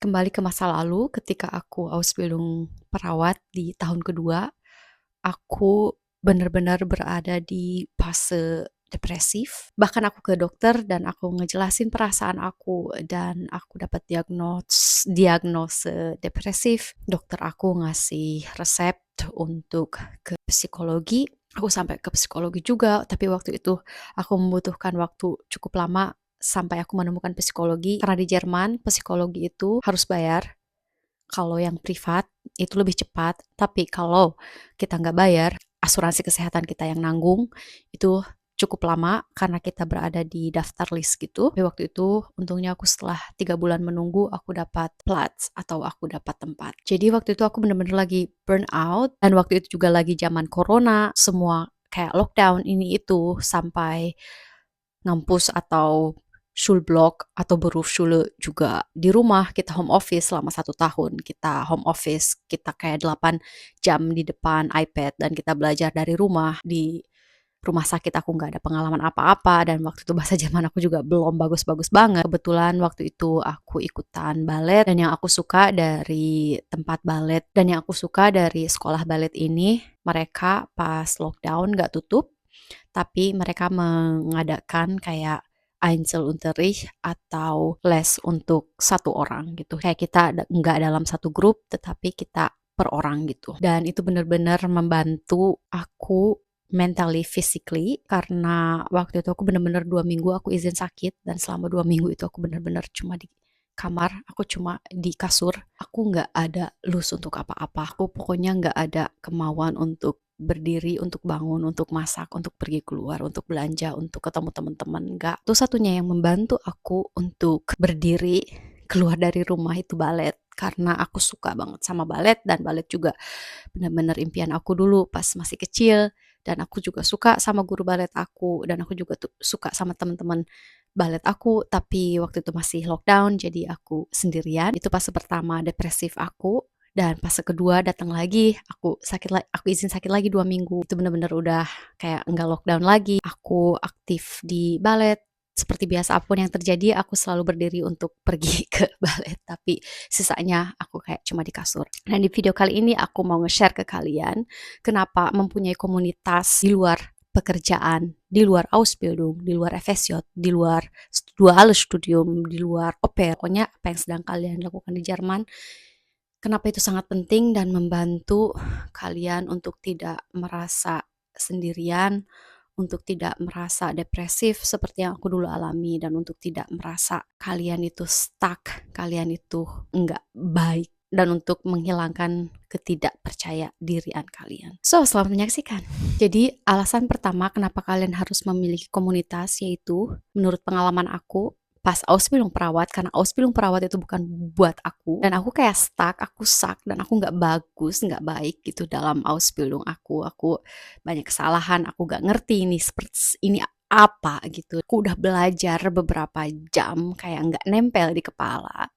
Kembali ke masa lalu ketika aku Ausbildung perawat di tahun kedua, aku benar-benar berada di fase depresif. Bahkan aku ke dokter dan aku ngejelasin perasaan aku dan aku dapat diagnose depresif. Dokter aku ngasih resep untuk ke psikologi. Aku sampai ke psikologi juga, tapi waktu itu aku membutuhkan waktu cukup lama sampai aku menemukan psikologi. Karena di Jerman psikologi itu harus bayar. Kalau yang privat itu lebih cepat, tapi kalau kita nggak bayar, asuransi kesehatan kita yang nanggung, itu cukup lama karena kita berada di daftar list gitu. Tapi waktu itu untungnya aku setelah 3 bulan menunggu, aku dapat Platz atau aku dapat tempat. Jadi waktu itu aku bener-bener lagi burn out, dan waktu itu juga lagi zaman corona, semua kayak lockdown ini itu sampai ngampus atau Schulblock atau Berufsschule juga di rumah. Kita home office selama 1 tahun. Kita home office, kita kayak 8 jam di depan iPad dan kita belajar dari rumah. Di rumah sakit aku nggak ada pengalaman apa-apa dan waktu itu bahasa Jerman aku juga belum bagus-bagus banget. Kebetulan waktu itu aku ikutan balet dan yang aku suka dari tempat balet dan yang aku suka dari sekolah balet ini, mereka pas lockdown nggak tutup, tapi mereka mengadakan kayak Einzelunterricht atau les untuk satu orang gitu. Kayak kita nggak dalam satu grup, tetapi kita per orang gitu. Dan itu benar-benar membantu aku mentally, physically, karena waktu itu aku benar-benar 2 minggu aku izin sakit, dan selama 2 minggu itu aku benar-benar cuma di kamar, aku cuma di kasur, aku nggak ada lus untuk apa-apa, aku pokoknya nggak ada kemauan untuk berdiri, untuk bangun, untuk masak, untuk pergi keluar, untuk belanja, untuk ketemu teman-teman, enggak. Itu satunya yang membantu aku untuk berdiri keluar dari rumah itu balet, karena aku suka banget sama balet dan balet juga benar-benar impian aku dulu pas masih kecil, dan aku juga suka sama guru balet aku, dan aku juga tuh suka sama teman-teman balet aku, tapi waktu itu masih lockdown jadi aku sendirian. Itu fase pertama depresif aku. Dan fase kedua datang lagi, aku izin sakit lagi 2 minggu. Itu bener-bener udah kayak enggak lockdown lagi. Aku aktif di balet. Seperti biasa apapun yang terjadi, aku selalu berdiri untuk pergi ke balet. Tapi sisanya aku kayak cuma di kasur. Nah, di video kali ini aku mau nge-share ke kalian kenapa mempunyai komunitas di luar pekerjaan, di luar Ausbildung, di luar FSJ, di luar dual studium, di luar au pair, pokoknya apa yang sedang kalian lakukan di Jerman, kenapa itu sangat penting dan membantu kalian untuk tidak merasa sendirian, untuk tidak merasa depresif seperti yang aku dulu alami, dan untuk tidak merasa kalian itu stuck, kalian itu enggak baik, dan untuk menghilangkan ketidakpercaya dirian kalian. So, selamat menyaksikan. Jadi, alasan pertama kenapa kalian harus memiliki komunitas yaitu, menurut pengalaman aku, pas Ausbildung perawat, karena Ausbildung perawat itu bukan buat aku, dan aku kayak stuck, aku suck, dan aku nggak bagus, nggak baik gitu dalam Ausbildung aku banyak kesalahan, aku nggak ngerti ini seperti ini apa gitu. Aku udah belajar beberapa jam kayak nggak nempel di kepala,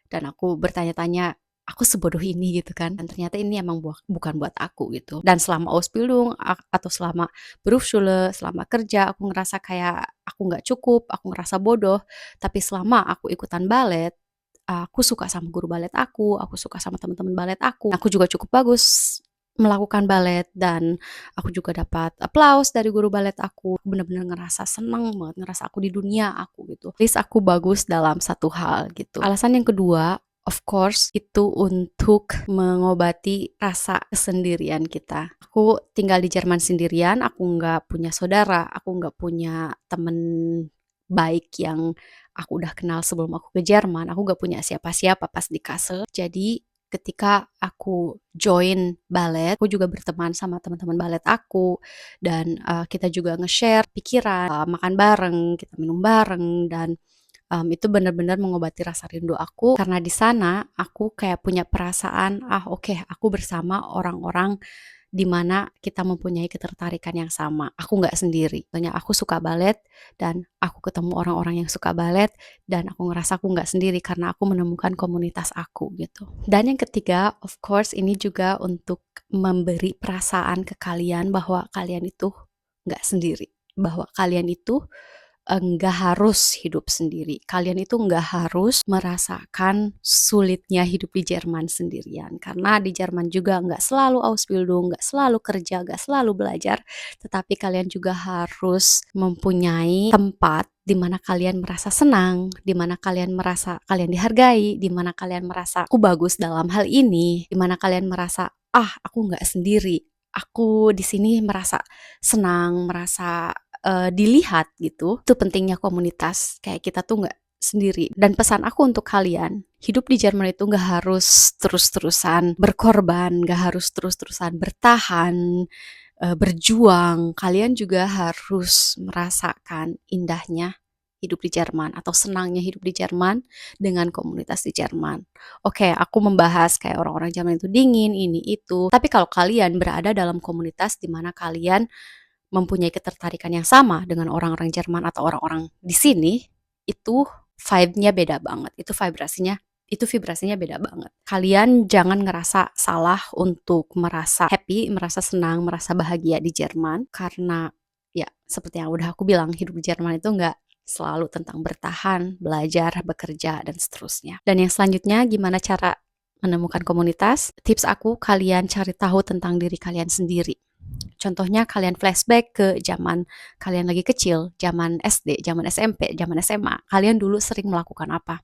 dan aku bertanya-tanya, aku sebodoh ini gitu kan, dan ternyata ini emang bukan buat aku gitu. Dan selama Ausbildung atau selama Berufsschule, selama kerja, aku ngerasa kayak aku nggak cukup, aku ngerasa bodoh. Tapi selama aku ikutan balet, aku suka sama guru balet aku suka sama teman-teman balet aku juga cukup bagus melakukan balet, dan aku juga dapat applause dari guru balet aku. Bener-bener ngerasa seneng banget, ngerasa aku di dunia aku gitu. At least aku bagus dalam satu hal gitu. Alasan yang kedua, of course, itu untuk mengobati rasa kesendirian kita. Aku tinggal di Jerman sendirian, aku nggak punya saudara, aku nggak punya temen baik yang aku udah kenal sebelum aku ke Jerman. Aku nggak punya siapa-siapa pas di Kassel. Jadi ketika aku join balet, aku juga berteman sama teman-teman balet aku, dan kita juga nge-share pikiran, makan bareng, kita minum bareng, dan itu benar-benar mengobati rasa rindu aku, karena di sana aku kayak punya perasaan, oke, aku bersama orang-orang di mana kita mempunyai ketertarikan yang sama. Aku nggak sendiri. Soalnya aku suka balet dan aku ketemu orang-orang yang suka balet, dan aku ngerasa aku nggak sendiri karena aku menemukan komunitas aku gitu. Dan yang ketiga, of course, ini juga untuk memberi perasaan ke kalian bahwa kalian itu nggak sendiri, bahwa kalian itu nggak harus hidup sendiri. Kalian itu nggak harus merasakan sulitnya hidup di Jerman sendirian. Karena di Jerman juga nggak selalu Ausbildung, nggak selalu kerja, nggak selalu belajar. Tetapi kalian juga harus mempunyai tempat di mana kalian merasa senang, di mana kalian merasa kalian dihargai, di mana kalian merasa aku bagus dalam hal ini, di mana kalian merasa aku nggak sendiri. Aku di sini merasa senang, merasa dilihat gitu. Itu pentingnya komunitas, kayak kita tuh nggak sendiri. Dan pesan aku untuk kalian, hidup di Jerman itu nggak harus terus-terusan berkorban, nggak harus terus-terusan bertahan, berjuang. Kalian juga harus merasakan indahnya hidup di Jerman atau senangnya hidup di Jerman dengan komunitas di Jerman. Oke, aku membahas kayak orang-orang Jerman itu dingin, ini itu. Tapi kalau kalian berada dalam komunitas di mana kalian mempunyai ketertarikan yang sama dengan orang-orang Jerman atau orang-orang di sini, itu vibe-nya beda banget. Itu vibrasinya beda banget. Kalian jangan ngerasa salah untuk merasa happy, merasa senang, merasa bahagia di Jerman. Karena ya seperti yang udah aku bilang, hidup di Jerman itu nggak selalu tentang bertahan, belajar, bekerja, dan seterusnya. Dan yang selanjutnya, gimana cara menemukan komunitas? Tips aku, kalian cari tahu tentang diri kalian sendiri. Contohnya kalian flashback ke zaman kalian lagi kecil, zaman SD, zaman SMP, zaman SMA. Kalian dulu sering melakukan apa?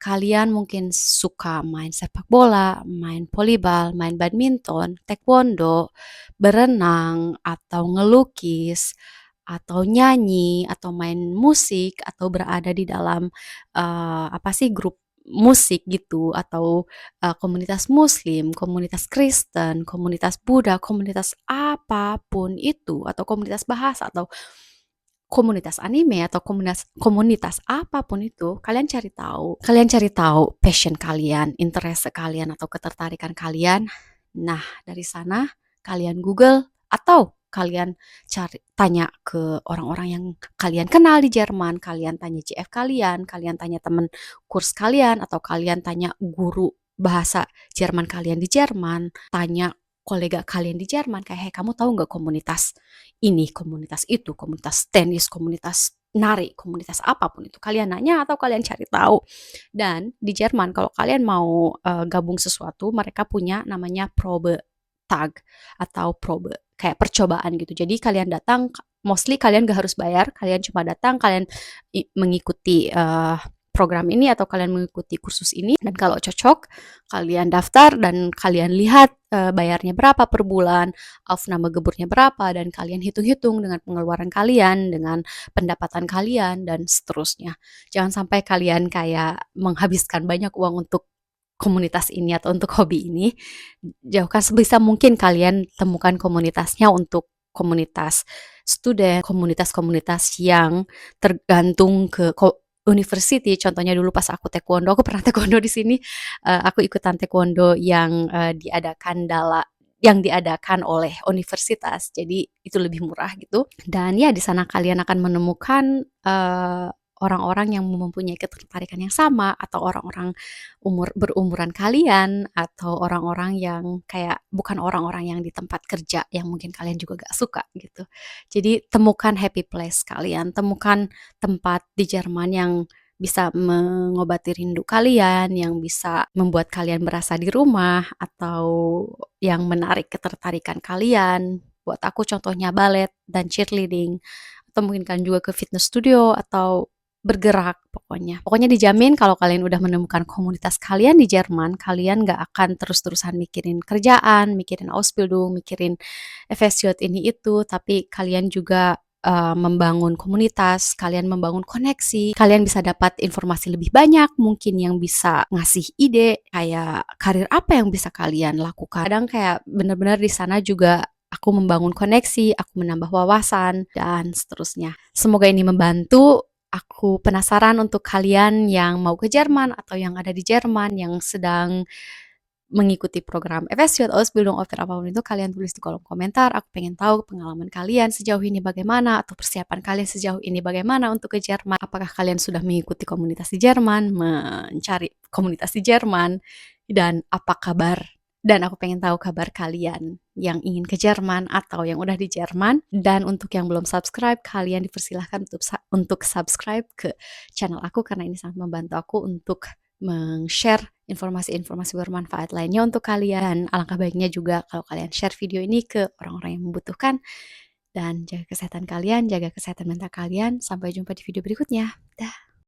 Kalian mungkin suka main sepak bola, main volleyball, main badminton, taekwondo, berenang, atau ngelukis, atau nyanyi, atau main musik, atau berada di dalam grup musik gitu, atau komunitas Muslim, komunitas Kristen, komunitas Buddha, komunitas apapun itu, atau komunitas bahasa, atau komunitas anime, atau komunitas apapun itu, kalian cari tahu passion kalian, interest kalian, atau ketertarikan kalian. Nah, dari sana kalian Google atau kalian tanya ke orang-orang yang kalian kenal di Jerman, kalian tanya GF kalian tanya temen kurs kalian, atau kalian tanya guru bahasa Jerman kalian di Jerman, tanya kolega kalian di Jerman, kayak, kamu tahu nggak komunitas ini, komunitas itu, komunitas tenis, komunitas nari, komunitas apapun itu. Kalian nanya atau kalian cari tahu. Dan di Jerman kalau kalian mau gabung sesuatu, mereka punya namanya Probe Tag atau Probe, kayak percobaan gitu. Jadi kalian datang, mostly kalian gak harus bayar, kalian cuma datang, kalian mengikuti program ini atau kalian mengikuti kursus ini, dan kalau cocok kalian daftar dan kalian lihat bayarnya berapa per bulan, Aufnahmegeburnya berapa, dan kalian hitung-hitung dengan pengeluaran kalian, dengan pendapatan kalian, dan seterusnya. Jangan sampai kalian kayak menghabiskan banyak uang untuk komunitas ini atau untuk hobi ini. Jauhkan sebisa mungkin kalian temukan komunitasnya untuk komunitas student, komunitas-komunitas yang tergantung ke university. Contohnya dulu pas aku pernah taekwondo di sini. Aku ikutan taekwondo yang diadakan oleh universitas. Jadi itu lebih murah gitu. Dan ya di sana kalian akan menemukan orang-orang yang mempunyai ketertarikan yang sama, atau orang-orang berumuran kalian, atau orang-orang yang kayak bukan orang-orang yang di tempat kerja yang mungkin kalian juga gak suka gitu. Jadi temukan happy place kalian, temukan tempat di Jerman yang bisa mengobati rindu kalian, yang bisa membuat kalian berasa di rumah, atau yang menarik ketertarikan kalian. Buat aku contohnya ballet dan cheerleading, atau mungkin kalian juga ke fitness studio atau bergerak pokoknya. Pokoknya dijamin kalau kalian udah menemukan komunitas kalian di Jerman, kalian gak akan terus-terusan mikirin kerjaan, mikirin Ausbildung, mikirin FSJ ini itu, tapi kalian juga membangun komunitas, kalian membangun koneksi, kalian bisa dapat informasi lebih banyak, mungkin yang bisa ngasih ide, kayak karir apa yang bisa kalian lakukan. Kadang kayak benar-benar di sana juga aku membangun koneksi, aku menambah wawasan, dan seterusnya. Semoga ini membantu. Aku penasaran untuk kalian yang mau ke Jerman atau yang ada di Jerman yang sedang mengikuti program FSJ, Ausbildung, Offer apapun itu, kalian tulis di kolom komentar. Aku pengen tahu pengalaman kalian sejauh ini bagaimana, atau persiapan kalian sejauh ini bagaimana untuk ke Jerman. Apakah kalian sudah mengikuti komunitas di Jerman, mencari komunitas di Jerman, dan apa kabar dan aku pengen tahu kabar kalian yang ingin ke Jerman atau yang udah di Jerman. Dan untuk yang belum subscribe, kalian dipersilahkan untuk subscribe ke channel aku karena ini sangat membantu aku untuk share informasi-informasi bermanfaat lainnya untuk kalian. Alangkah baiknya juga kalau kalian share video ini ke orang-orang yang membutuhkan. Dan jaga kesehatan kalian, jaga kesehatan mental kalian. Sampai jumpa di video berikutnya. Dah.